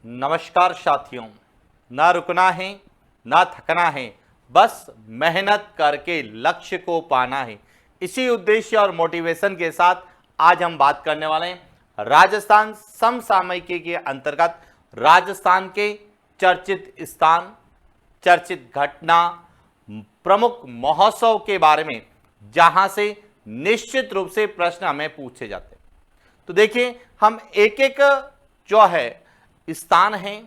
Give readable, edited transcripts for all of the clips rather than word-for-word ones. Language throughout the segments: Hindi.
नमस्कार साथियों, ना रुकना है ना थकना है, बस मेहनत करके लक्ष्य को पाना है। इसी उद्देश्य और मोटिवेशन के साथ आज हम बात करने वाले हैं राजस्थान समसामयिकी के अंतर्गत राजस्थान के चर्चित स्थान, चर्चित घटना, प्रमुख महोत्सव के बारे में, जहां से निश्चित रूप से प्रश्न हमें पूछे जाते हैं। तो देखिए, हम एक एक जो है स्थान है,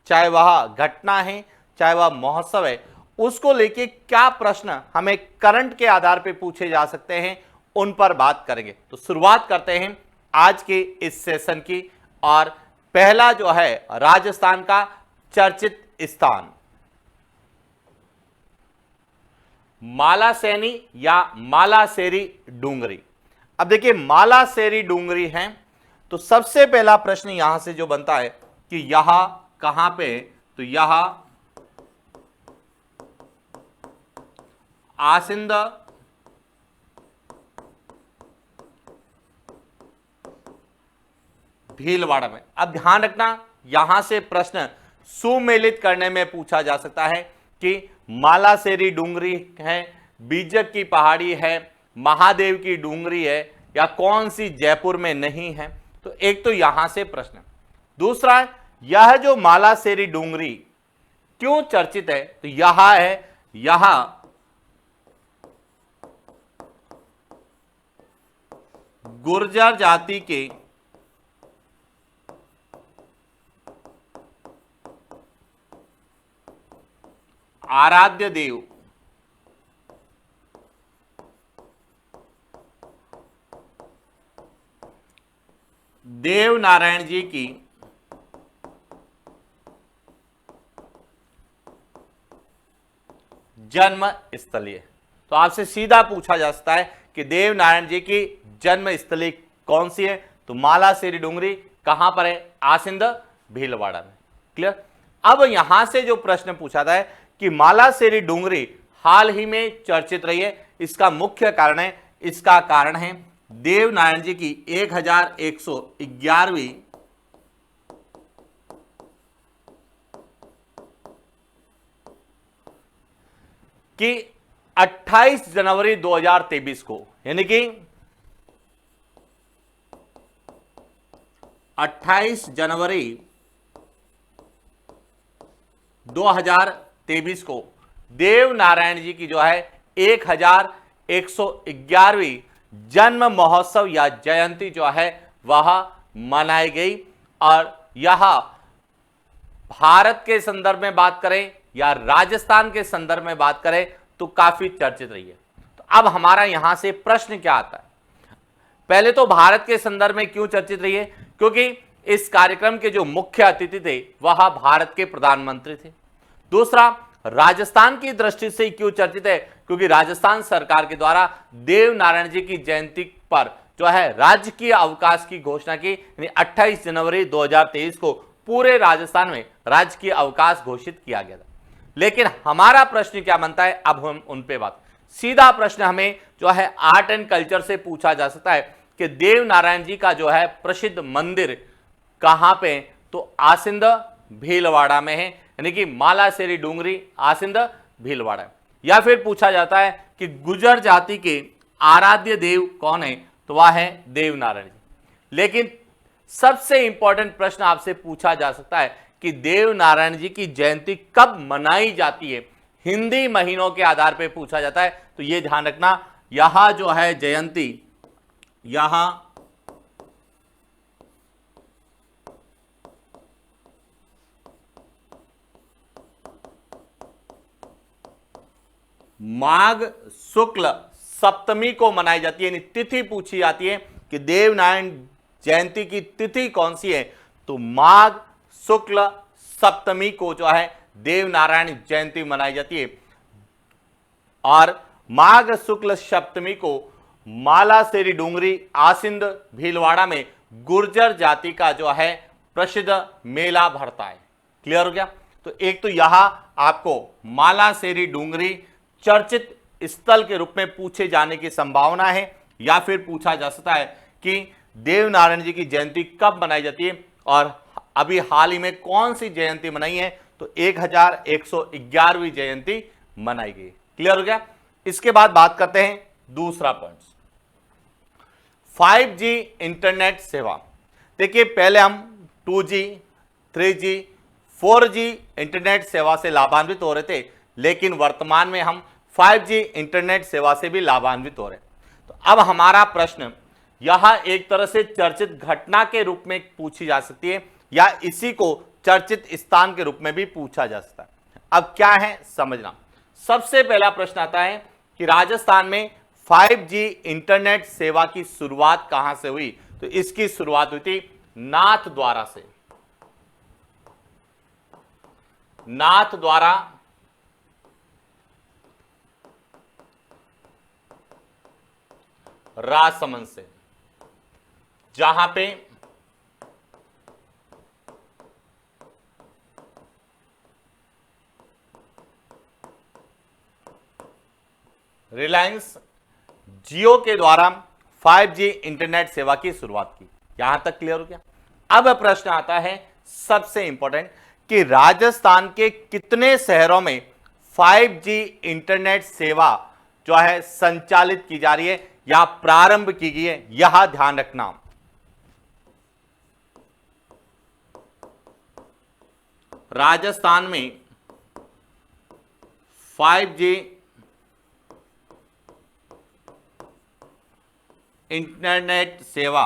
चाहे वह घटना है, चाहे वह महोत्सव है, उसको लेके क्या प्रश्न हमें करंट के आधार पे पूछे जा सकते हैं, उन पर बात करेंगे। तो शुरुआत करते हैं आज के इस सेशन की। और पहला जो है राजस्थान का चर्चित स्थान मालासैनी या मालासेरी डूंगरी। अब देखिए, मालासेरी डूंगरी है, तो सबसे पहला प्रश्न यहां से जो बनता है कि यहां कहां पे, तो यहां आसिंद भीलवाड़ा में। अब ध्यान रखना, यहां से प्रश्न सुमेलित करने में पूछा जा सकता है कि मालासेरी डूंगरी है, बीजक की पहाड़ी है, महादेव की डूंगरी है, या कौन सी जयपुर में नहीं है। तो एक तो यहां से प्रश्न। दूसरा, यह जो मालासेरी डूंगरी क्यों चर्चित है, तो यहां है, यहां गुर्जर जाति के आराध्य देव देव नारायण जी की जन्म स्थली है। तो आपसे सीधा पूछा जा सकता है कि देव नारायण जी की जन्म स्थली कौन सी है, तो मालासेरी डूंगरी कहां पर है, आसिंद भीलवाड़ा में। क्लियर। अब यहां से जो प्रश्न पूछा था है कि मालासेरी डूंगरी हाल ही में चर्चित रही है, इसका मुख्य कारण है, इसका कारण है देव नारायण जी की 1111वीं कि 28 जनवरी 2023 को, यानी कि 28 जनवरी 2023 को देव नारायण जी की जो है 1111वीं जन्म महोत्सव या जयंती जो है वह मनाई गई। और यह भारत के संदर्भ में बात करें या राजस्थान के संदर्भ में बात करें तो काफी चर्चित रही है। तो अब हमारा यहां से प्रश्न क्या आता है, पहले तो भारत के संदर्भ में क्यों चर्चित रही है, क्योंकि इस कार्यक्रम के जो मुख्य अतिथि थे वह भारत के प्रधानमंत्री थे। दूसरा, राजस्थान की दृष्टि से क्यों चर्चित है, क्योंकि राजस्थान सरकार के द्वारा देव नारायण जी की जयंती पर जो है राजकीय अवकाश की घोषणा की, यानी 28 जनवरी 2023 को पूरे राजस्थान में राजकीय अवकाश घोषित किया गया था। लेकिन हमारा प्रश्न क्या बनता है, अब हम उन पे बात, सीधा प्रश्न हमें जो है आर्ट एंड कल्चर से पूछा जा सकता है कि देव नारायण जी का जो है प्रसिद्ध मंदिर कहां पे, तो आसिंद भीलवाड़ा में है, यानी कि मालासेरी डूंगरी आसिंद भीलवाड़ा। या फिर पूछा जाता है कि गुर्जर जाति के आराध्य देव कौन है, तो वह है देव नारायण जी। लेकिन सबसे इंपॉर्टेंट प्रश्न आपसे पूछा जा सकता है कि देव नारायण जी की जयंती कब मनाई जाती है, हिंदी महीनों के आधार पर पूछा जाता है। तो यह ध्यान रखना, यहां जो है जयंती, यहां माघ शुक्ल सप्तमी को मनाई जाती है, यानी तिथि पूछी जाती है कि देव नारायण जयंती की तिथि कौन सी है, तो माघ शुक्ल सप्तमी को जो है देव नारायण जयंती मनाई जाती है। और माघ शुक्ल सप्तमी को मालासेरी डूंगरी आसिंद भीलवाड़ा में गुर्जर जाति का जो है प्रसिद्ध मेला भरता है। क्लियर हो गया। तो एक तो यहां आपको मालासेरी डूंगरी चर्चित स्थल के रूप में पूछे जाने की संभावना है, या फिर पूछा जा सकता है कि देव नारायण जी की जयंती कब मनाई जाती है। और अभी हाल ही में कौन सी जयंती मनाई है? तो 1111वीं जयंती मनाई गई। क्लियर हो गया? इसके बाद बात करते हैं दूसरा पॉइंट, 5G इंटरनेट सेवा। देखिए पहले हम 2G, 3G, 4G इंटरनेट सेवा से लाभान्वित हो रहे थे, लेकिन वर्तमान में हम 5G इंटरनेट सेवा से भी लाभान्वित हो रहे हैं। तो अब हमारा प्रश्न यह एक तरह से चर्चित घटना के रूप में पूछी जा सकती है, या इसी को चर्चित स्थान के रूप में भी पूछा जा सकता है। अब क्या है समझना। सबसे पहला प्रश्न आता है कि राजस्थान में 5G इंटरनेट सेवा की शुरुआत कहां से हुई? तो इसकी शुरुआत हुई थी नाथद्वारा से। नाथद्वारा राजसमंद से, जहां पे रिलायंस जियो के द्वारा 5G इंटरनेट सेवा की शुरुआत की। यहां तक क्लियर हो गया? अब प्रश्न आता है सबसे इंपॉर्टेंट कि राजस्थान के कितने शहरों में 5G इंटरनेट सेवा जो है संचालित की जा रही है या प्रारंभ की गई है? यह ध्यान रखना। राजस्थान में 5G इंटरनेट सेवा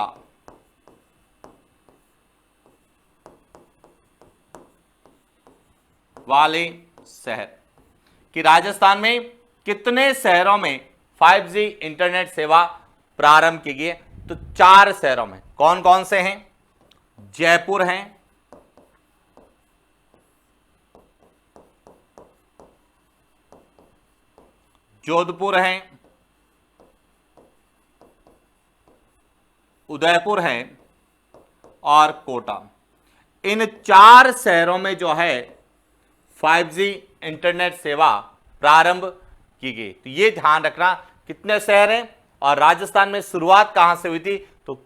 वाले शहर, कि राजस्थान में कितने शहरों में 5G इंटरनेट सेवा प्रारंभ की गई है? तो 4 शहरों में। कौन कौन से हैं? जयपुर हैं, जोधपुर हैं, उदयपुर है और कोटा। इन 4 शहरों में जो है 5G इंटरनेट सेवा प्रारंभ की गई। तो ये ध्यान रखना कितने शहर हैं और राजस्थान में शुरुआत कहां से हुई थी? तो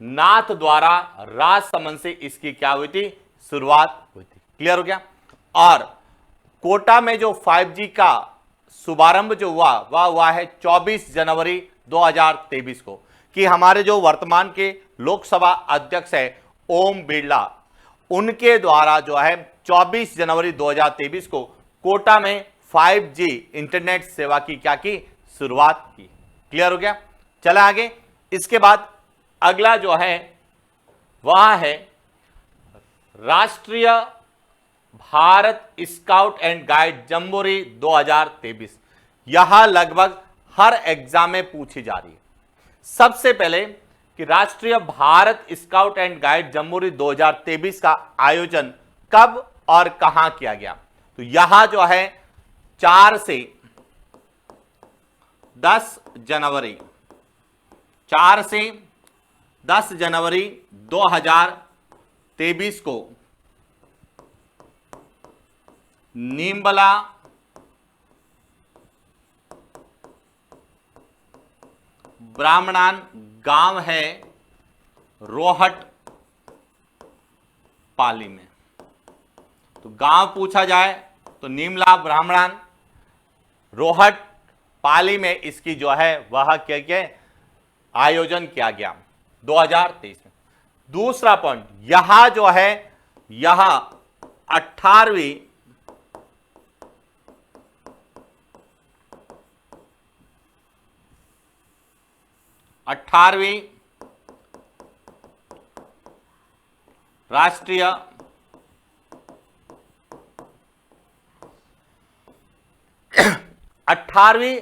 नाथद्वारा राजसमंद से इसकी क्या हुई थी? शुरुआत हुई थी। क्लियर हो गया? और कोटा में जो 5G का शुभारंभ जो हुआ वह हुआ है 24 जनवरी 2023 को, कि हमारे जो वर्तमान के लोकसभा अध्यक्ष है ओम बिरला, उनके द्वारा जो है 24 जनवरी 2023 को कोटा में 5G इंटरनेट सेवा की क्या की? शुरुआत की। क्लियर हो गया? चला आगे। इसके बाद अगला जो है वह है राष्ट्रीय Bharat scout and guide jamboree 2023। यह लगभग हर एग्जाम में पूछी जा रही है। सबसे पहले कि राष्ट्रीय Bharat scout and guide jamboree 2023 का आयोजन कब और कहां किया गया? तो यहां जो है 4 से 10 जनवरी 4 से 10 जनवरी 2023 को नीमबला ब्राह्मणान गांव है रोहट पाली में। तो गांव पूछा जाए तो नीमला ब्राह्मणान रोहट पाली में इसकी जो है वह क्या आयोजन किया गया 2023 में। दूसरा पॉइंट, यहां जो है यह 18वीं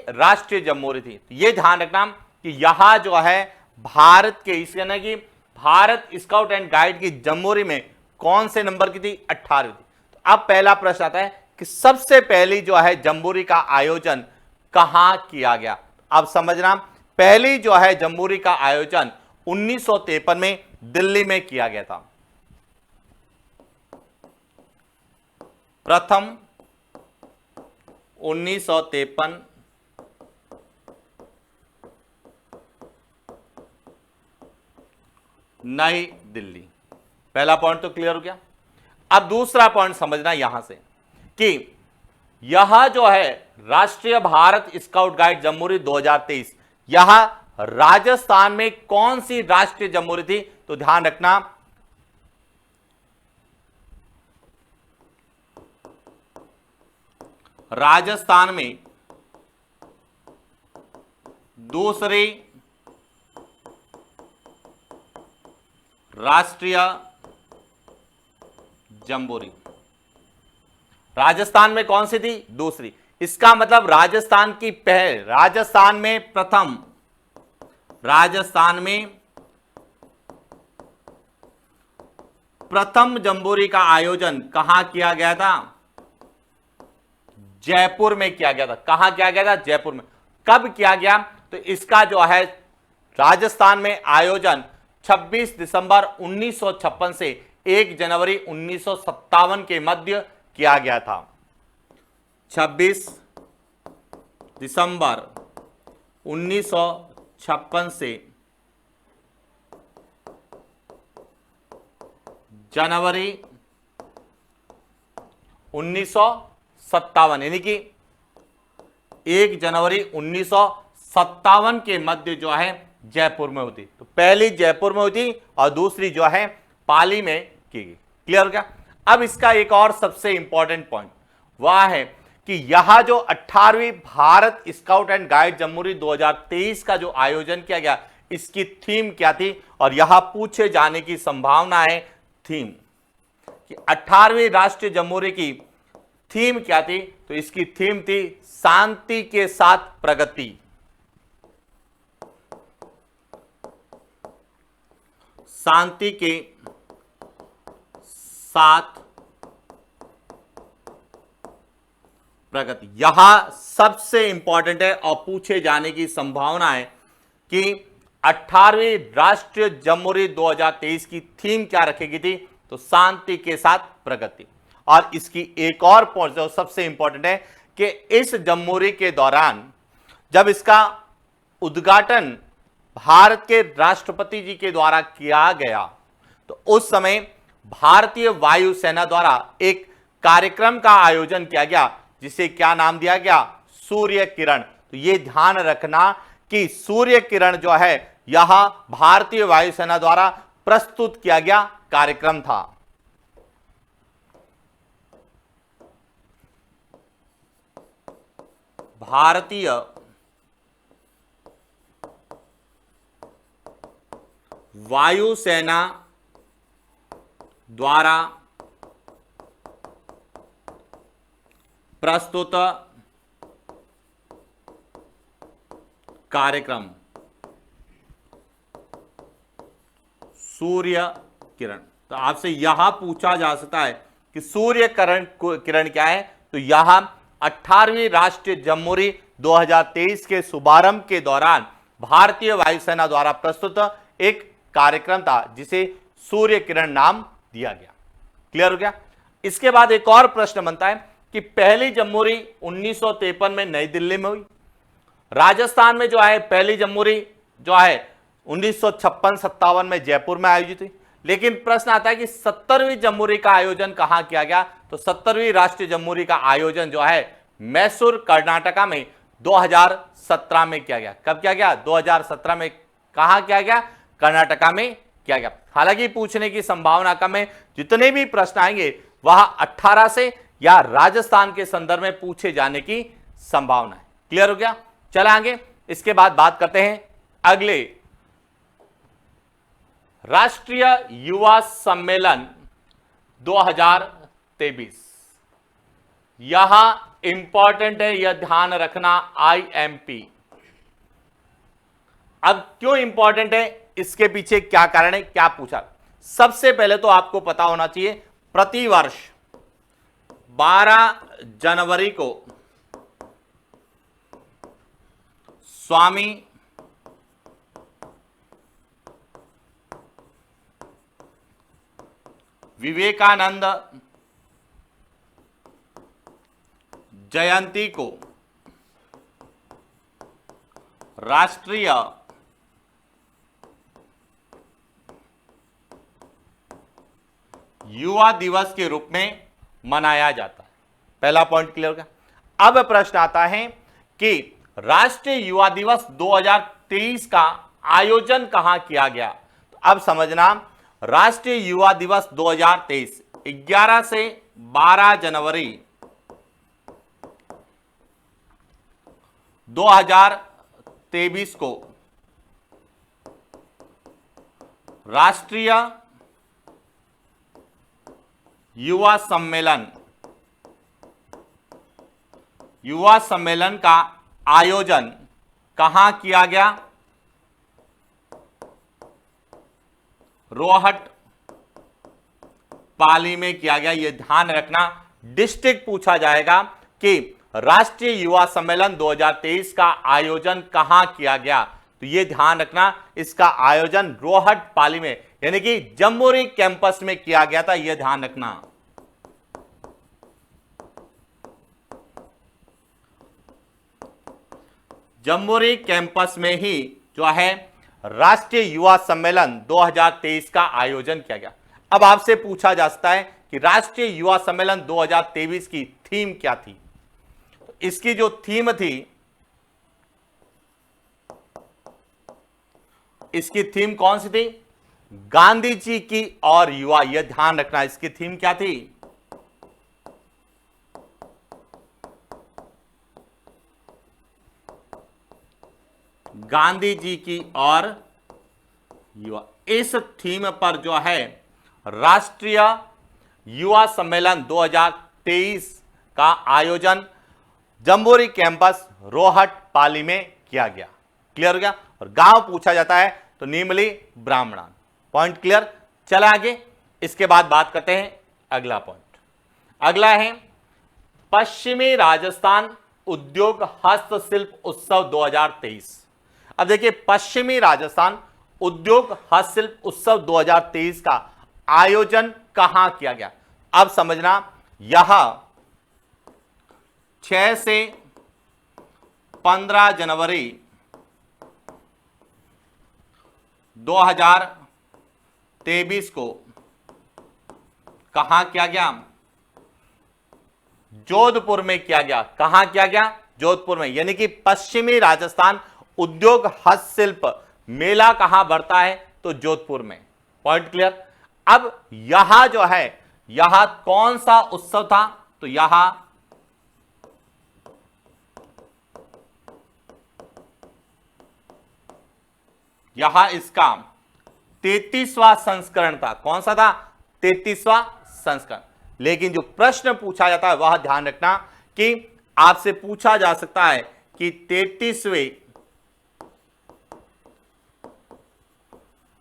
राष्ट्रीय जम्बोरी थी। ये ध्यान रखना कि यहां जो है भारत के इस यानी कि भारत स्काउट एंड गाइड की जम्बोरी में कौन से नंबर की थी? 18वीं थी। तो अब पहला प्रश्न आता है कि सबसे पहली जो है जम्बोरी का आयोजन कहां किया गया? अब समझना, पहली जो है जम्बोरी का आयोजन 1953 में दिल्ली में किया गया था। प्रथम 1953 नई दिल्ली। पहला पॉइंट तो क्लियर हो गया। अब दूसरा पॉइंट समझना यहां से कि यह जो है राष्ट्रीय भारत स्काउट गाइड जम्बोरी 2023, यह राजस्थान में कौन सी राष्ट्रीय जम्बोरी थी? तो ध्यान रखना, राजस्थान में दूसरी राष्ट्रीय जम्बोरी, राजस्थान में कौन सी थी? दूसरी। इसका मतलब राजस्थान की राजस्थान में प्रथम, राजस्थान में प्रथम जम्बोरी का आयोजन कहां किया गया था? जयपुर में किया गया था। कहां किया गया था? जयपुर में। कब किया गया? तो इसका जो है राजस्थान में आयोजन 26 दिसंबर 1956 से 1 जनवरी 1957 के मध्य किया गया था। 26 दिसंबर 1956 से जनवरी 1957, यानी कि 1 जनवरी 1957 के मध्य जो है जयपुर में होती। तो पहली जयपुर में होती और दूसरी जो है पाली में की गई। क्लियर हो गया? अब इसका एक और सबसे इंपॉर्टेंट पॉइंट वह है कि यह जो 18वीं Bharat scout and guide jamboree 2023 का जो आयोजन किया गया, इसकी थीम क्या थी? और यहां पूछे जाने की संभावना है थीम कि 18वीं राष्ट्रीय जम्बोरी की थीम क्या थी? तो इसकी थीम थी शांति के साथ प्रगति। शांति के साथ प्रगति, यहां सबसे इंपॉर्टेंट है और पूछे जाने की संभावना है कि 18वीं राष्ट्रीय जम्बोरी 2023 की थीम क्या रखी गई थी? तो शांति के साथ प्रगति। और इसकी एक और पॉइंट जो सबसे इंपॉर्टेंट है कि इस जम्बोरी के दौरान जब इसका उद्घाटन भारत के राष्ट्रपति जी के द्वारा किया गया, तो उस समय भारतीय वायुसेना द्वारा एक कार्यक्रम का आयोजन किया गया जिसे क्या नाम दिया गया? सूर्य किरण। तो यह ध्यान रखना कि सूर्य किरण जो है यह भारतीय वायुसेना द्वारा प्रस्तुत किया गया कार्यक्रम था। भारतीय वायुसेना द्वारा प्रस्तुत कार्यक्रम सूर्य किरण। तो आपसे यहां पूछा जा सकता है कि सूर्य किरण क्या है? तो यहां 18वीं राष्ट्रीय जम्बोरी 2023 के शुभारंभ के दौरान भारतीय वायुसेना द्वारा प्रस्तुत एक कार्यक्रम था जिसे सूर्य किरण नाम दिया गया। क्लियर हो गया? इसके बाद एक और प्रश्न बनता है कि पहली जम्बोरी 1953 में नई दिल्ली में हुई। राजस्थान में जो है पहली जम्बोरी जो है 1956-57 में जयपुर में आयोजित हुई। लेकिन प्रश्न आता है कि 70वीं जम्बोरी का आयोजन कहां किया गया? तो 70वीं राष्ट्रीय जम्बोरी का आयोजन जो है मैसूर कर्नाटका में 2017 में किया गया। कब किया गया? 2017 में। कहां किया गया? कर्नाटका में किया गया। हालांकि पूछने की संभावना कम है, जितने भी प्रश्न आएंगे वह 18 से या राजस्थान के संदर्भ में पूछे जाने की संभावना है। क्लियर हो गया? चले आगे। इसके बाद बात करते हैं अगले राष्ट्रीय युवा सम्मेलन 2023। यहां इंपॉर्टेंट है, यह ध्यान रखना, IMP। अब क्यों इंपॉर्टेंट है? इसके पीछे क्या कारण है, क्या पूछा? सबसे पहले तो आपको पता होना चाहिए प्रतिवर्ष 12 जनवरी को स्वामी विवेकानंद जयंती को राष्ट्रीय युवा दिवस के रूप में मनाया जाता है। पहला पॉइंट क्लियर हो गया। अब प्रश्न आता है कि राष्ट्रीय युवा दिवस 2023 का आयोजन कहां किया गया। तो अब समझना, राष्ट्रीय युवा दिवस 2023 11 से 12 जनवरी 2023 को राष्ट्रीय युवा सम्मेलन का आयोजन कहां किया गया। रोहट पाली में किया गया। यह ध्यान रखना, डिस्ट्रिक्ट पूछा जाएगा कि राष्ट्रीय युवा सम्मेलन 2023 का आयोजन कहां किया गया, तो यह ध्यान रखना, इसका आयोजन रोहट पाली में यानी कि जम्बूरी कैंपस में किया गया था। यह ध्यान रखना। जम्बूरी कैंपस में ही जो है राष्ट्रीय युवा सम्मेलन 2023 का आयोजन किया गया। अब आपसे पूछा जा सकता है कि राष्ट्रीय युवा सम्मेलन 2023 की थीम क्या थी। तो इसकी जो थीम थी, इसकी थीम कौन सी थी? गांधी जी की और युवा। यह ध्यान रखना, इसकी थीम क्या थी? गांधी जी की और युवा। इस थीम पर जो है राष्ट्रीय युवा सम्मेलन 2023 का आयोजन जम्बूरी कैंपस रोहट पाली में किया गया। क्लियर हो गया। और गांव पूछा जाता है तो नीमली ब्राह्मणा। Point clear. चला आगे। इसके बाद बात करते हैं अगला पॉइंट। अगला है पश्चिमी राजस्थान उद्योग हस्तशिल्प उत्सव 2023। अब देखिए, पश्चिमी राजस्थान उद्योग हस्तशिल्प उत्सव 2023 का आयोजन कहां किया गया। अब समझना, यहां 6 से 15 जनवरी 2023 को कहां किया गया? जोधपुर में किया गया। कहां किया गया? जोधपुर में। यानी कि पश्चिमी राजस्थान उद्योग हस्तशिल्प मेला कहां बढ़ता है? तो जोधपुर में। Point clear. अब यहां जो है, यहां कौन सा उत्सव था? तो यहां इसका 33वां संस्करण था। कौन सा था? 33वां संस्करण। लेकिन जो प्रश्न पूछा जाता है वह ध्यान रखना कि आपसे पूछा जा सकता है कि 33वें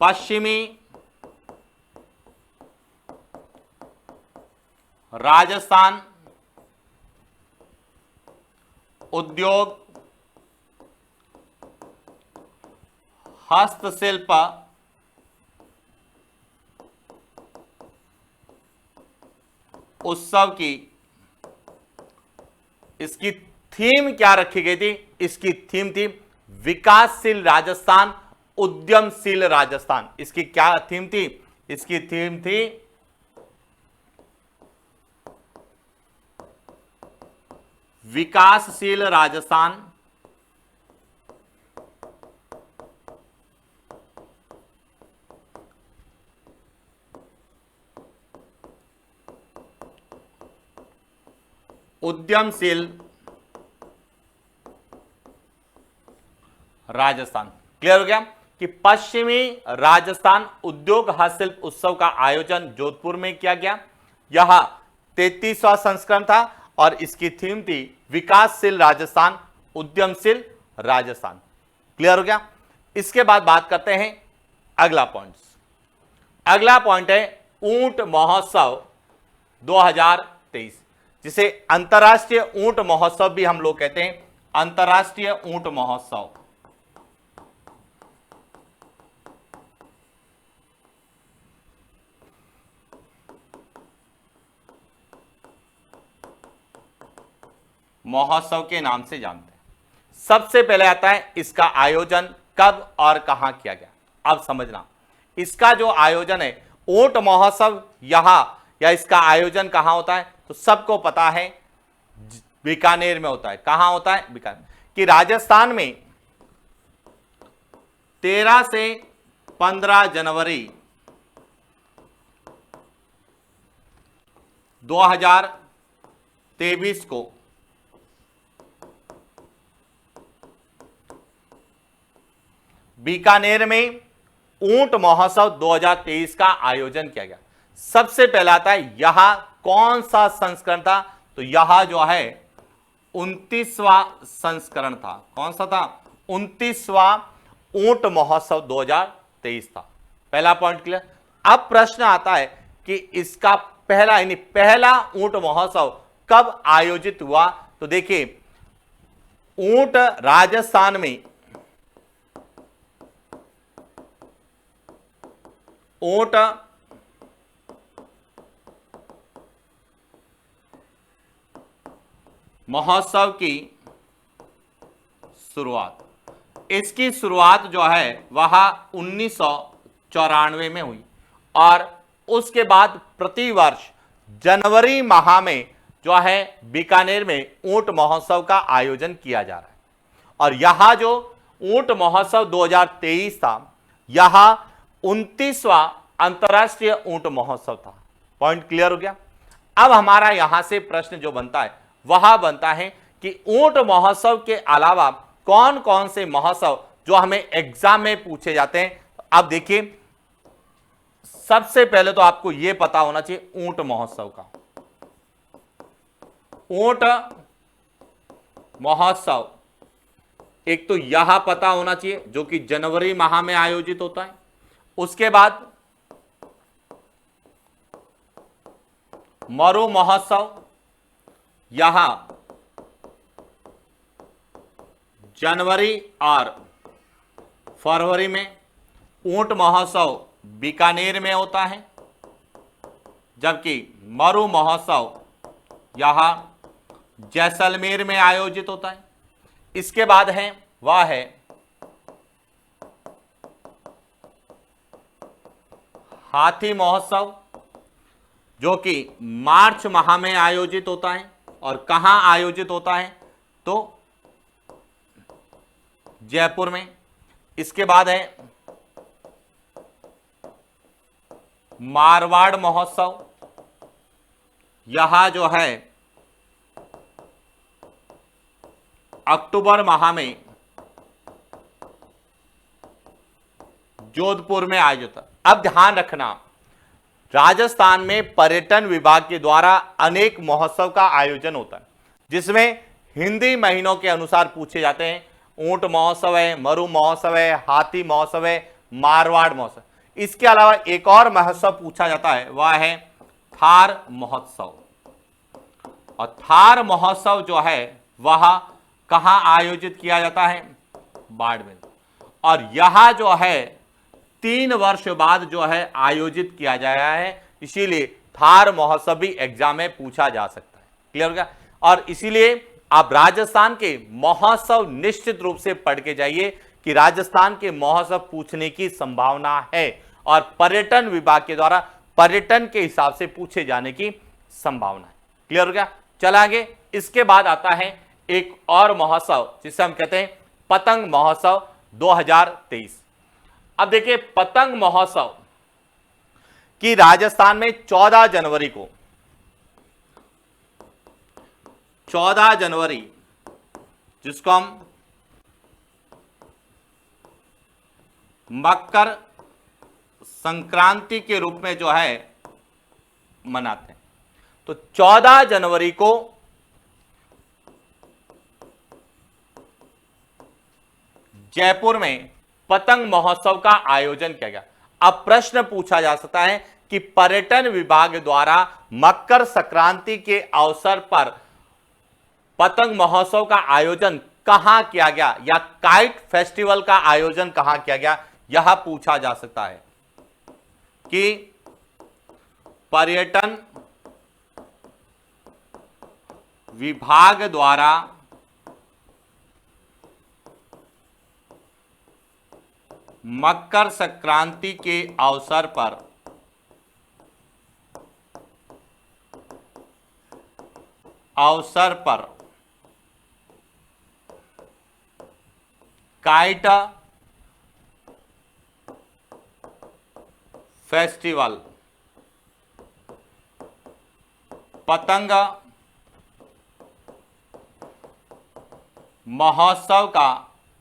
पश्चिमी राजस्थान उद्योग हस्तशिल्प उत्सव की इसकी थीम क्या रखी गई थी? इसकी थीम थी विकासशील राजस्थान, उद्यमशील राजस्थान। इसकी क्या थीम थी? इसकी थीम थी विकासशील राजस्थान, उद्यमशील राजस्थान। क्लियर हो गया कि पश्चिमी राजस्थान उद्योग हस्तशिल्प उत्सव का आयोजन जोधपुर में किया गया। यह 33वां संस्करण था और इसकी थीम थी विकासशील राजस्थान, उद्यमशील राजस्थान। क्लियर हो गया। इसके बाद बात करते हैं अगला पॉइंट। अगला पॉइंट है ऊंट महोत्सव 2023, जिसे अंतर्राष्ट्रीय ऊंट महोत्सव भी हम लोग कहते हैं। अंतर्राष्ट्रीय ऊंट महोत्सव महोत्सव के नाम से जानते हैं। सबसे पहले आता है इसका आयोजन कब और कहां किया गया। अब समझना, इसका जो आयोजन है ऊंट महोत्सव, यहां या इसका आयोजन कहां होता है, तो सबको पता है बीकानेर में होता है। कहां होता है? बीकानेर। कि राजस्थान में 13 से 15 जनवरी 2023 को बीकानेर में ऊंट महोत्सव 2023 का आयोजन किया गया। सबसे पहला आता है यहां कौन सा संस्करण था, तो यह जो है 29वां संस्करण था। कौन सा था? 29वां ऊंट महोत्सव 2023 था। पहला पॉइंट क्लियर। अब प्रश्न आता है कि इसका पहला यानी पहला ऊंट महोत्सव कब आयोजित हुआ, तो देखिए ऊंट राजस्थान में ऊंट महोत्सव की शुरुआत, इसकी शुरुआत जो है वह 1994 में हुई और उसके बाद प्रतिवर्ष जनवरी माह में जो है बीकानेर में ऊंट महोत्सव का आयोजन किया जा रहा है। और यह जो ऊंट महोत्सव 2023 था, यह 29वां अंतरराष्ट्रीय ऊंट महोत्सव था। पॉइंट क्लियर हो गया। अब हमारा यहां से प्रश्न जो बनता है वह बनता है कि ऊंट महोत्सव के अलावा कौन कौन से महोत्सव जो हमें एग्जाम में पूछे जाते हैं। अब देखिए सबसे पहले तो आपको यह पता होना चाहिए ऊंट महोत्सव का। ऊंट महोत्सव एक तो यह पता होना चाहिए जो कि जनवरी माह में आयोजित होता है। उसके बाद मरु महोत्सव, यह जनवरी और फरवरी में। ऊंट महोत्सव बीकानेर में होता है, जबकि मरु महोत्सव यह जैसलमेर में आयोजित होता है। इसके बाद है वह है हाथी महोत्सव, जो कि मार्च माह में आयोजित होता है। और कहां आयोजित होता है, तो जयपुर में। इसके बाद है मारवाड़ महोत्सव, यह जो है अक्टूबर माह में जोधपुर में आयोजित है। अब ध्यान रखना, राजस्थान में पर्यटन विभाग के द्वारा अनेक महोत्सव का आयोजन होता है, जिसमें हिंदी महीनों के अनुसार पूछे जाते हैं। ऊंट महोत्सव है, मरु महोत्सव है, हाथी महोत्सव है, मारवाड़ महोत्सव। इसके अलावा एक और महोत्सव पूछा जाता है, वह है थार महोत्सव। और थार महोत्सव जो है वह कहां आयोजित किया जाता है? बाड़मेर। और यह जो है 3 वर्ष बाद जो है आयोजित किया जाया है, इसीलिए थार महोत्सव भी एग्जाम में पूछा जा सकता है। क्लियर हो गया। और इसीलिए आप राजस्थान के महोत्सव निश्चित रूप से पढ़ के जाइए कि राजस्थान के महोत्सव पूछने की संभावना है और पर्यटन विभाग के द्वारा पर्यटन के हिसाब से पूछे जाने की संभावना है। क्लियर हो गया। चला आगे। इसके बाद आता है एक और महोत्सव जिसे हम कहते हैं पतंग महोत्सव 2023। अब देखिए पतंग महोत्सव की राजस्थान में 14 जनवरी को 14 जनवरी, जिसको हम मकर संक्रांति के रूप में जो है मनाते हैं, तो 14 जनवरी को जयपुर में पतंग महोत्सव का आयोजन किया गया। अब प्रश्न पूछा जा सकता है कि पर्यटन विभाग द्वारा मकर संक्रांति के अवसर पर पतंग महोत्सव का आयोजन कहां किया गया या काइट फेस्टिवल का आयोजन कहां किया गया, यह पूछा जा सकता है कि पर्यटन विभाग द्वारा मकर संक्रांति के अवसर पर अवसर पर काइट फेस्टिवल, पतंग महोत्सव का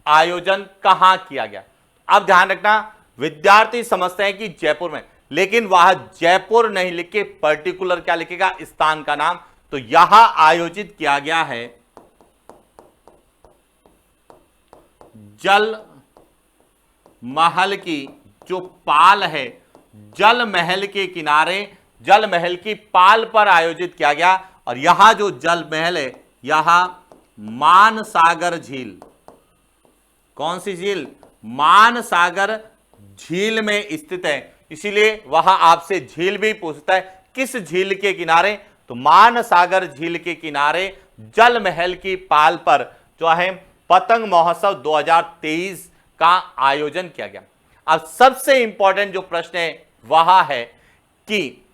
आयोजन कहां किया गया। अब ध्यान रखना, विद्यार्थी समझते हैं कि जयपुर में, लेकिन वह जयपुर नहीं लिख के पर्टिकुलर क्या लिखेगा, स्थान का नाम। तो यहां आयोजित किया गया है जल महल की जो पाल है, जल महल के किनारे, जल महल की पाल पर आयोजित किया गया। और यहां जो जल महल है, यहां मानसागर झील, कौन सी झील, मानसागर झील में स्थित है। इसीलिए वहां आपसे झील भी पूछता है, किस झील के किनारे, तो मानसागर झील के किनारे जल महल की पाल पर जो है पतंग महोत्सव 2023 का आयोजन किया गया। अब सबसे इंपॉर्टेंट जो प्रश्न है वह है कि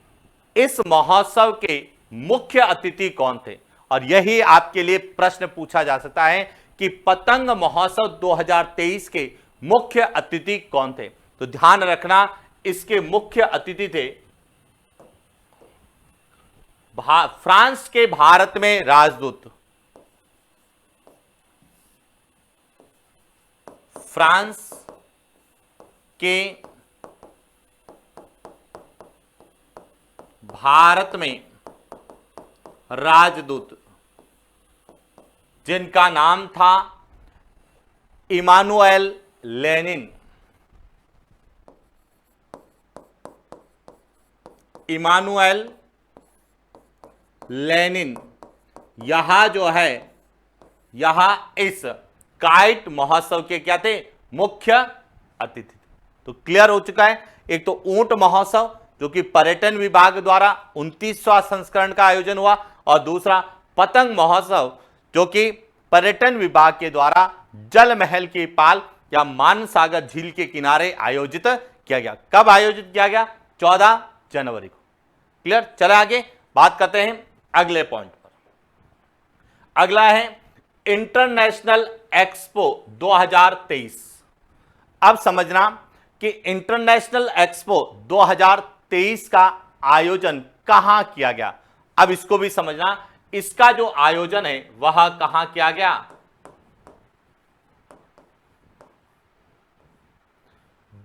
इस महोत्सव के मुख्य अतिथि कौन थे, और यही आपके लिए प्रश्न पूछा जा सकता है कि पतंग महोत्सव 2023 के मुख्य अतिथि कौन थे। तो ध्यान रखना, इसके मुख्य अतिथि थे फ्रांस के भारत में राजदूत, फ्रांस के भारत में राजदूत, जिनका नाम था इमानुएल लेनिन। इमानुएल लेनिन यहां जो है, यहां इस काइट महोत्सव के क्या थे, मुख्य अतिथि थे। तो क्लियर हो चुका है। एक तो ऊंट महोत्सव जो कि पर्यटन विभाग द्वारा 29वां संस्करण का आयोजन हुआ, और दूसरा पतंग महोत्सव जो कि पर्यटन विभाग के द्वारा जल महल की पाल या मानसागर झील के किनारे आयोजित किया गया। कब आयोजित किया गया, 14 जनवरी को। क्लियर। चले आगे बात करते हैं अगले पॉइंट पर। अगला है इंटरनेशनल एक्सपो 2023। अब समझना कि इंटरनेशनल एक्सपो 2023 का आयोजन कहां किया गया। अब इसको भी समझना, इसका जो आयोजन है वह कहां किया गया,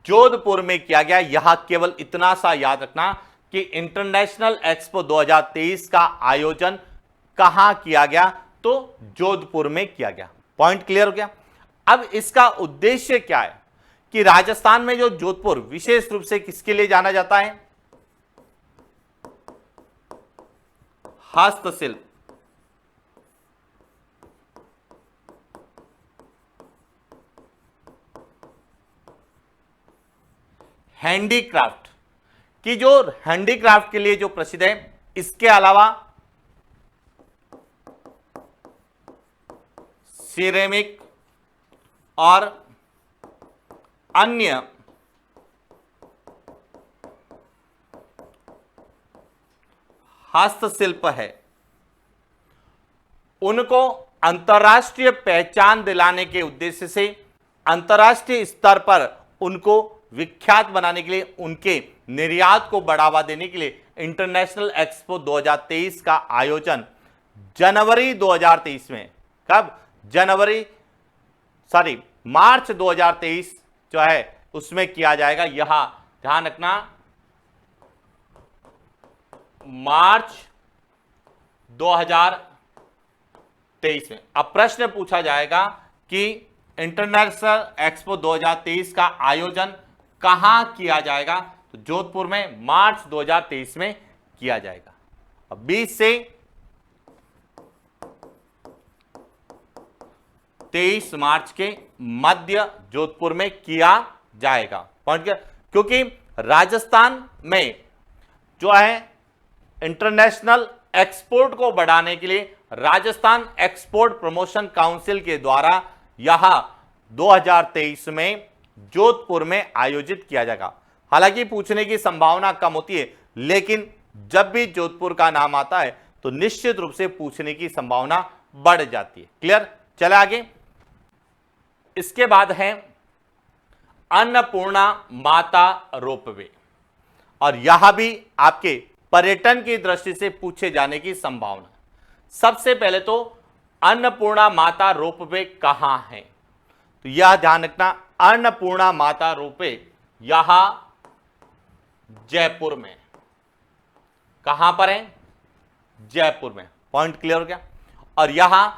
जोधपुर में किया गया। यहां केवल इतना सा याद रखना कि इंटरनेशनल एक्सपो 2023 का आयोजन कहां किया गया, तो जोधपुर में किया गया। पॉइंट क्लियर हो गया। अब इसका उद्देश्य क्या है कि राजस्थान में जो जोधपुर विशेष रूप से किसके लिए जाना जाता है, हस्तशिल्प, हैंडीक्राफ्ट की, जो हैंडीक्राफ्ट के लिए जो प्रसिद्ध है। इसके अलावा सिरेमिक और अन्य हस्तशिल्प है, उनको अंतर्राष्ट्रीय पहचान दिलाने के उद्देश्य से, अंतर्राष्ट्रीय स्तर पर उनको विख्यात बनाने के लिए, उनके निर्यात को बढ़ावा देने के लिए इंटरनेशनल एक्सपो 2023 का आयोजन जनवरी 2023 में, कब, मार्च 2023 जो है उसमें किया जाएगा। यहां ध्यान रखना, मार्च 2023 में। अब प्रश्न पूछा जाएगा कि इंटरनेशनल एक्सपो 2023 का आयोजन कहां किया जाएगा, तो जोधपुर में मार्च 2023 में किया जाएगा। अब 20 से 23 मार्च के मध्य जोधपुर में किया जाएगा। पॉइंट क्या, क्योंकि राजस्थान में जो है इंटरनेशनल एक्सपोर्ट को बढ़ाने के लिए राजस्थान एक्सपोर्ट प्रमोशन काउंसिल के द्वारा यहां 2023 में जोधपुर में आयोजित किया जाएगा। हालांकि पूछने की संभावना कम होती है, लेकिन जब भी जोधपुर का नाम आता है तो निश्चित रूप से पूछने की संभावना बढ़ जाती है। क्लियर? चले आगे। इसके बाद है अन्नपूर्णा माता रोपवे, और यह भी आपके पर्यटन की दृष्टि से पूछे जाने की संभावना। सबसे पहले तो अन्नपूर्णा माता रोपवे कहां है, तो यह ध्यान रखना, अन्नपूर्णा माता रोपवे यहां जयपुर में। कहां पर है? जयपुर में। पॉइंट क्लियर हो गया। और यहां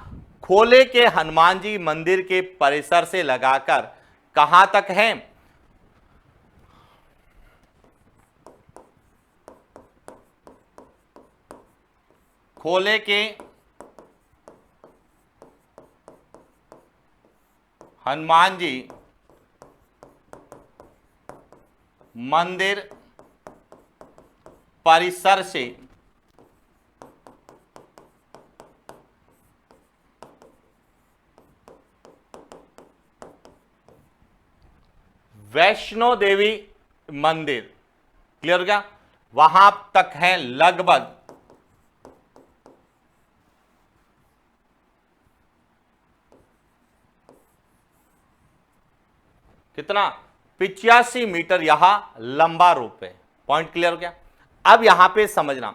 खोले के हनुमान जी मंदिर के परिसर से लगाकर कहां तक है? खोले के हनुमान जी मंदिर परिसर से वैष्णो देवी मंदिर, क्लियर हो गया, वहां तक है लगभग कितना? 85 मीटर यहां लंबा रोप है। पॉइंट क्लियर हो गया। अब यहां पे समझना,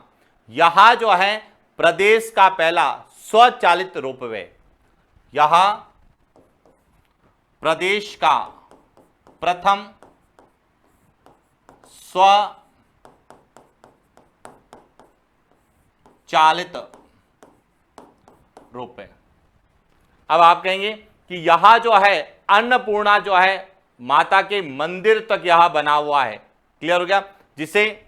यहां जो है प्रदेश का पहला स्वचालित रोपवे, यहां प्रदेश का प्रथम स्वचालित रोपवे। अब आप कहेंगे कि यहां जो है अन्नपूर्णा जो है माता के मंदिर तक यहां बना हुआ है। क्लियर हो गया? जिसे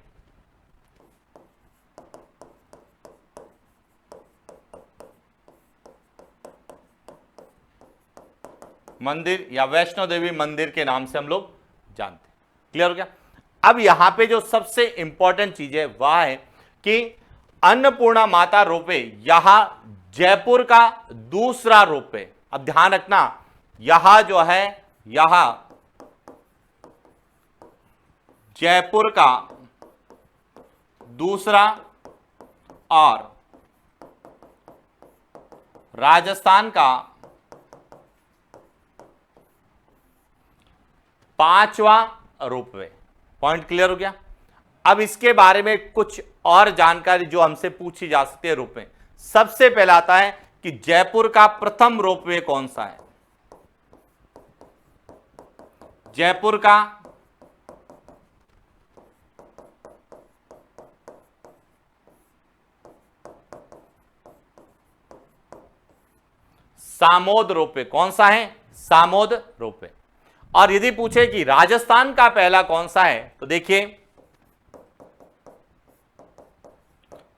मंदिर या वैष्णो देवी मंदिर के नाम से हम लोग जानते हैं। क्लियर हो गया? अब यहां पे जो सबसे इंपॉर्टेंट चीज है वह है कि अन्नपूर्णा माता रोपवे यहां जयपुर का दूसरा रोपवे। अब ध्यान रखना, यहां जो है यहां जयपुर का दूसरा और राजस्थान का पांचवा रोपवे। पॉइंट क्लियर हो गया? अब इसके बारे में कुछ और जानकारी जो हमसे पूछी जा सकती है रोपवे। सबसे पहला आता है कि जयपुर का प्रथम रोपवे कौन सा है? जयपुर का सामोद रोपवे। कौन सा है? सामोद रोपवे। और यदि पूछे कि राजस्थान का पहला कौन सा है, तो देखिए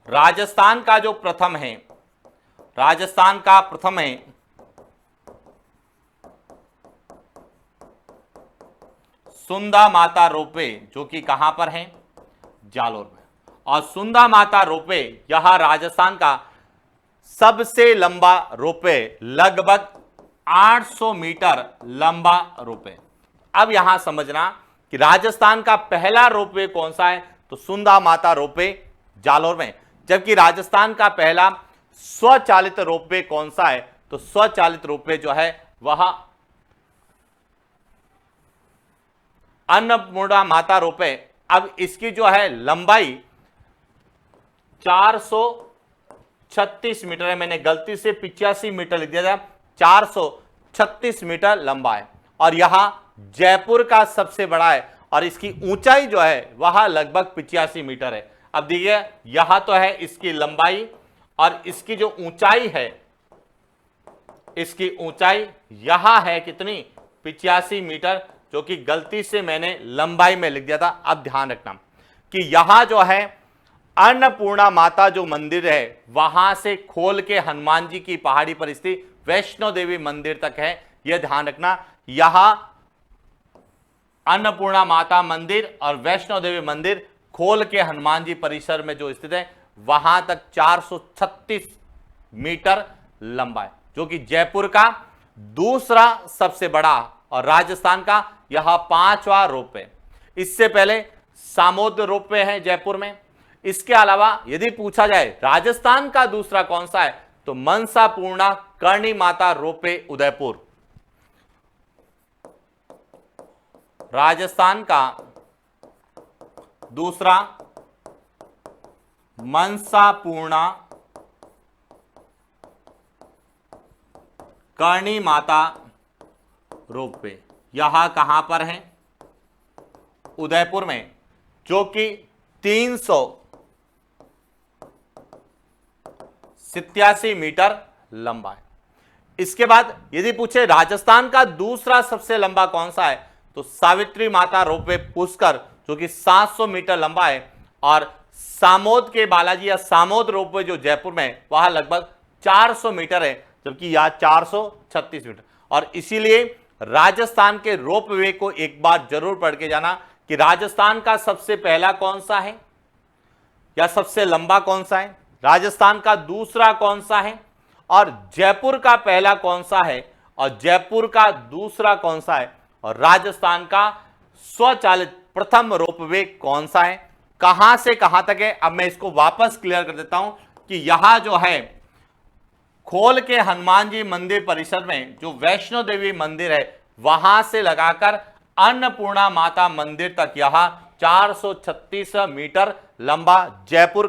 राजस्थान का जो प्रथम है, राजस्थान का प्रथम है सुंदा माता रोपवे, जो कि कहां पर है? जालोर में। और सुंदा माता रोपवे यह राजस्थान का सबसे लंबा रोपवे, लगभग 800 मीटर लंबा रोपवे। अब यहां समझना कि राजस्थान का पहला रोपवे कौन सा है, तो सुंदा माता रोपवे जालोर में। जबकि राजस्थान का पहला स्वचालित रोपवे कौन सा है, तो स्वचालित रोपवे जो है वह अन्नपूर्णा माता रोपवे। अब इसकी जो है लंबाई 436 मीटर है। मैंने गलती से 85 मीटर लिख दिया था, 436 मीटर लंबा है। और यहां जयपुर का सबसे बड़ा है और इसकी ऊंचाई जो है वह लगभग 85 मीटर है। अब देखिए यहां तो है इसकी लंबाई और इसकी जो ऊंचाई है, इसकी ऊंचाई यहां है कितनी? 85 मीटर, जो कि गलती से मैंने लंबाई में लिख दिया था। अब ध्यान रखना कि यहां जो है अन्नपूर्णा माता जो मंदिर है वहां से खोल के हनुमान जी की पहाड़ी पर स्थित वैष्णो देवी मंदिर तक है। यह ध्यान रखना, यहां अन्नपूर्णा माता मंदिर और वैष्णो देवी मंदिर खोल के हनुमान जी परिसर में जो स्थित है वहां तक 436 मीटर लंबा है, जो कि जयपुर का दूसरा सबसे बड़ा और राजस्थान का यह 5वां रोपवे। इससे पहले सामोद रोपवे है जयपुर में, इसके अलावा यदि पूछा जाए राजस्थान का दूसरा कौन सा है, तो मनसा पूर्णा, करणी माता, रोपवे, उदयपुर। राजस्थान का दूसरा मनसा पूर्णा, करणी माता, रोपवे। यहां कहां पर है? उदयपुर में, जो कि 387 मीटर लंबा है। इसके बाद यदि पूछे राजस्थान का दूसरा सबसे लंबा कौन सा है, तो सावित्री माता रोपवे पुष्कर, जो कि 700 मीटर लंबा है। और सामोद के बालाजी या सामोद रोपवे जो जयपुर में है, वहां लगभग 400 मीटर है, जबकि यहां 436 मीटर। और इसीलिए राजस्थान के रोपवे को एक बार जरूर पढ़ के जाना कि राजस्थान का सबसे पहला कौन सा है या सबसे लंबा कौन सा है, राजस्थान का दूसरा कौन सा है, और जयपुर का पहला कौन सा है, और जयपुर का दूसरा कौन सा है, और राजस्थान का स्वचालित प्रथम रोपवे कौन सा है, कहां से कहां तक है। अब मैं इसको वापस क्लियर कर देता हूं कि यहां जो है खोल के हनुमान जी मंदिर परिसर में जो वैष्णो देवी मंदिर है, वहां से लगाकर अन्नपूर्णा माता मंदिर तक यहां 436 मीटर लंबा जयपुर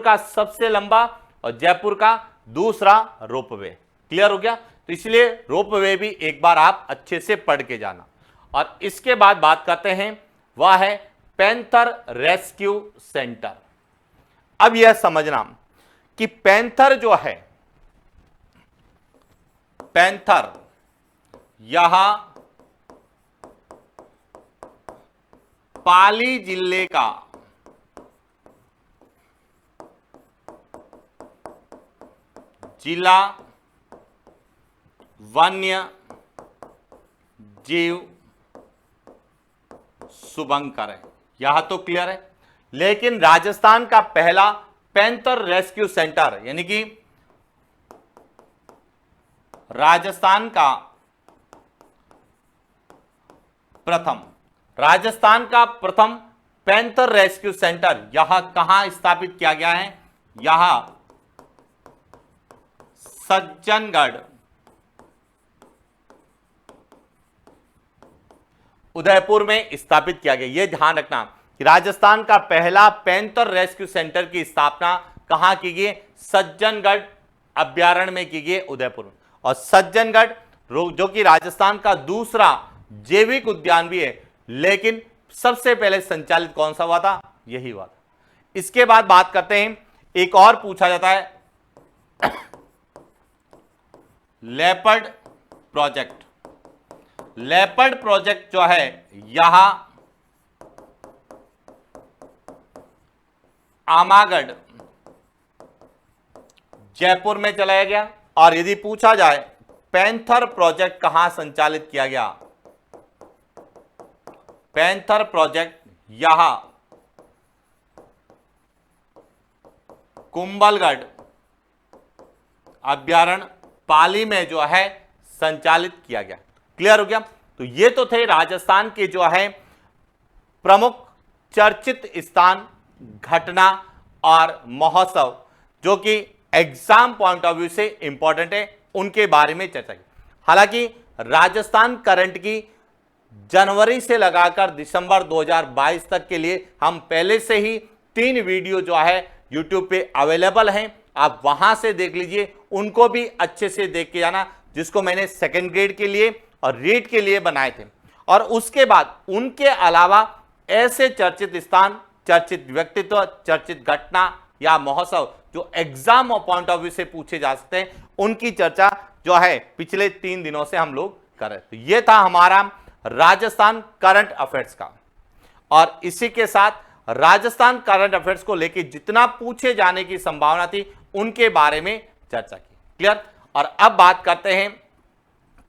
का सबसे लंबा और जयपुर का दूसरा रोपवे। क्लियर हो गया? तो इसलिए रोपवे भी एक बार आप अच्छे से पढ़ के जाना। और इसके बाद बात करते हैं, वह है पैंथर रेस्क्यू सेंटर। अब यह समझना कि पैंथर जो है, पैंथर यहां पाली जिले का जिला वन्य जीव शुभंकर है। यह तो क्लियर है। लेकिन राजस्थान का पहला पैंथर रेस्क्यू सेंटर, यानी कि राजस्थान का प्रथम पैंथर रेस्क्यू सेंटर यहां कहां स्थापित किया गया है? यहां सज्जनगढ़, उदयपुर में स्थापित किया गया। यह ध्यान रखना कि राजस्थान का पहला पैंथर रेस्क्यू सेंटर की स्थापना कहां की गई? सज्जनगढ़ अभ्यारण्य में की गई, उदयपुर में। और सज्जनगढ़ जो कि राजस्थान का दूसरा जैविक उद्यान भी है, लेकिन सबसे पहले संचालित कौन सा हुआ था? यही हुआ था। इसके बाद बात करते हैं, एक और पूछा जाता है लेपर्ड प्रोजेक्ट। लेपर्ड प्रोजेक्ट जो है यहां आमागढ़ जयपुर में चलाया गया। और यदि पूछा जाए पैंथर प्रोजेक्ट कहां संचालित किया गया? पैंथर प्रोजेक्ट यहां कुंभलगढ़ अभ्यारण्य पाली में जो है संचालित किया गया। क्लियर हो गया? तो ये तो थे राजस्थान के जो है प्रमुख चर्चित स्थान, घटना और महोत्सव, जो कि एग्जाम पॉइंट ऑफ व्यू से इंपॉर्टेंट है, उनके बारे में चर्चा की। हालांकि राजस्थान करंट की जनवरी से लगाकर दिसंबर 2022 तक के लिए हम पहले से ही 3 वीडियो जो है YouTube पे अवेलेबल हैं, आप वहां से देख लीजिए, उनको भी अच्छे से देख के जाना, जिसको मैंने सेकेंड ग्रेड के लिए और रीड के लिए बनाए थे। और उसके बाद उनके अलावा ऐसे चर्चित स्थान, चर्चित व्यक्तित्व, चर्चित घटना या महोत्सव जो एग्जाम पॉइंट ऑफ व्यू से पूछे जा सकते हैं, उनकी चर्चा जो है पिछले 3 दिनों से हम लोग कर रहे थे। ये था हमारा राजस्थान करंट अफेयर्स का। और इसी के साथ राजस्थान करंट अफेयर्स को लेकर जितना पूछे जाने की संभावना थी, उनके बारे में चर्चा की। क्लियर? और अब बात करते हैं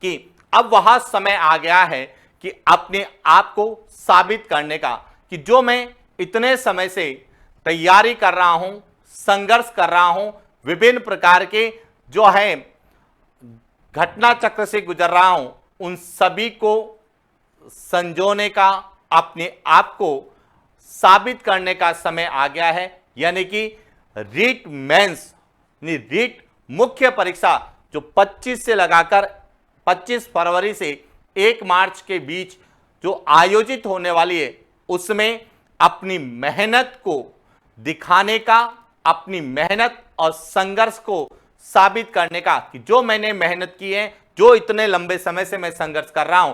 कि अब वह समय आ गया है कि अपने आप को साबित करने का, कि जो मैं इतने समय से तैयारी कर रहा हूं, संघर्ष कर रहा हूं, विभिन्न प्रकार के जो है घटना चक्र से गुजर रहा हूं, उन सभी को संजोने का, अपने आप को साबित करने का समय आ गया है। यानी कि रीट मेंस, रीट मुख्य परीक्षा जो 25 से लगाकर 25 फरवरी से 1 मार्च के बीच जो आयोजित होने वाली है, उसमें अपनी मेहनत को दिखाने का, अपनी मेहनत और संघर्ष को साबित करने का कि जो मैंने मेहनत की है, जो इतने लंबे समय से मैं संघर्ष कर रहा हूं,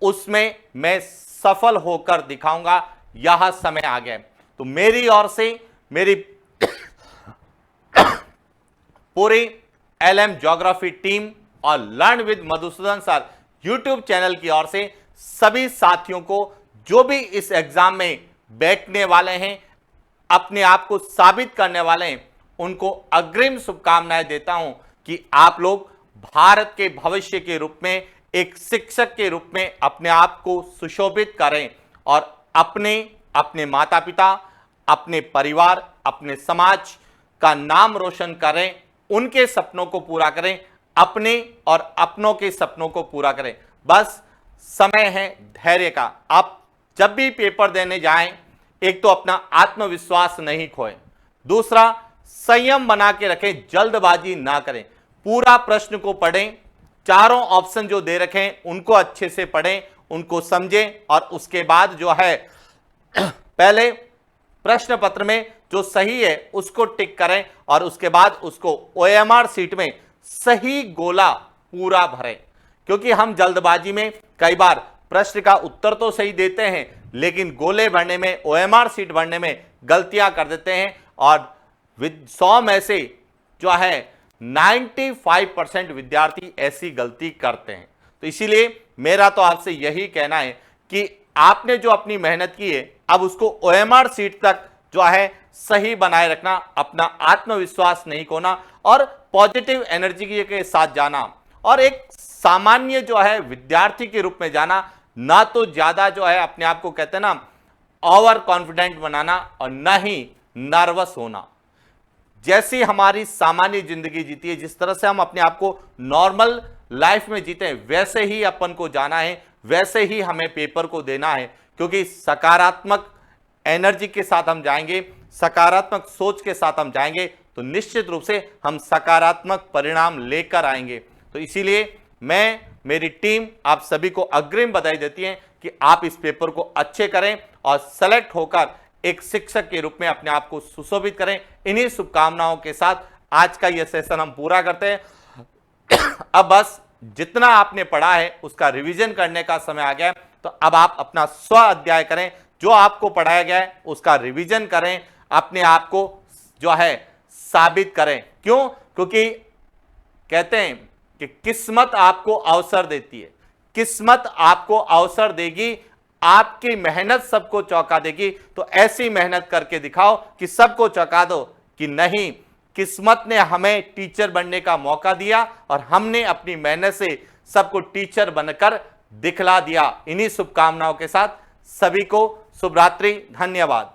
उसमें मैं सफल होकर दिखाऊंगा। यह समय आ गया। तो मेरी ओर से, मेरी पूरी एलएम ज्योग्राफी टीम और learn with Madhusudan sir YouTube channel की ओर से सभी साथियों को जो भी इस एग्जाम में बैठने वाले हैं, अपने आप को साबित करने वाले हैं, उनको अग्रिम शुभकामनाएं देता हूं कि आप लोग भारत के भविष्य के रूप में एक शिक्षक के रूप में अपने आप को सुशोभित करें और अपने माता पिता, अपने परिवार, अपने समाज का नाम रोशन करें, उनके सपनों को पूरा करें, अपने और अपनों के सपनों को पूरा करें। बस समय है धैर्य का। आप जब भी पेपर देने जाएं, एक तो अपना आत्मविश्वास नहीं खोएं, दूसरा संयम बना के रखें, जल्दबाजी ना करें, पूरा प्रश्न को पढ़ें, चारों ऑप्शन जो दे रखें उनको अच्छे से पढ़ें, उनको समझें और उसके बाद जो है पहले प्रश्न पत्र में जो सही है उसको टिक करें और उसके बाद उसको ओएमआर सीट में सही गोला पूरा भरें। क्योंकि हम जल्दबाजी में कई बार प्रश्न का उत्तर तो सही देते हैं, लेकिन गोले भरने में, ओएमआर सीट भरने में गलतियां कर देते हैं और 100 में से जो है 95% विद्यार्थी ऐसी गलती करते हैं। तो इसीलिए मेरा तो आपसे यही कहना है कि आपने जो अपनी मेहनत की है, अब उसको ओएमआर सीट तक जो है सही बनाए रखना, अपना आत्मविश्वास नहीं खोना और पॉजिटिव एनर्जी के साथ जाना और एक सामान्य जो है विद्यार्थी के रूप में जाना, ना तो ज्यादा जो है अपने आप को कहते हैं ना ओवर कॉन्फिडेंट बनाना और ना ही नर्वस होना। जैसी हमारी सामान्य जिंदगी जीती है, जिस तरह से हम अपने आप को नॉर्मल लाइफ में जीते हैं, वैसे ही अपन को जाना है, वैसे ही हमें पेपर को देना है। क्योंकि सकारात्मक एनर्जी के साथ हम जाएंगे, सकारात्मक सोच के साथ हम जाएंगे, तो निश्चित रूप से हम सकारात्मक परिणाम लेकर आएंगे। तो इसीलिए मेरी टीम आप सभी को अग्रिम बधाई देती है कि आप इस पेपर को अच्छे करें और सेलेक्ट होकर एक शिक्षक के रूप में अपने आप को सुशोभित करें। इन्हीं शुभकामनाओं के साथ आज का यह सेशन हम पूरा करते हैं। अब बस जितना आपने पढ़ा है उसका रिवीजन करने का समय आ गया है। तो अब आप अपना स्व अध्याय करें, जो आपको पढ़ाया गया है उसका रिवीजन करें, अपने आप को जो है साबित करें। क्यों? क्योंकि कहते हैं कि किस्मत आपको अवसर देती है, किस्मत आपको अवसर देगी, आपकी मेहनत सबको चौंका देगी। तो ऐसी मेहनत करके दिखाओ कि सबको चौंका दो कि नहीं, किस्मत ने हमें टीचर बनने का मौका दिया और हमने अपनी मेहनत से सबको टीचर बनकर दिखला दिया। इन्हीं शुभकामनाओं के साथ सभी को शुभ रात्रि, धन्यवाद।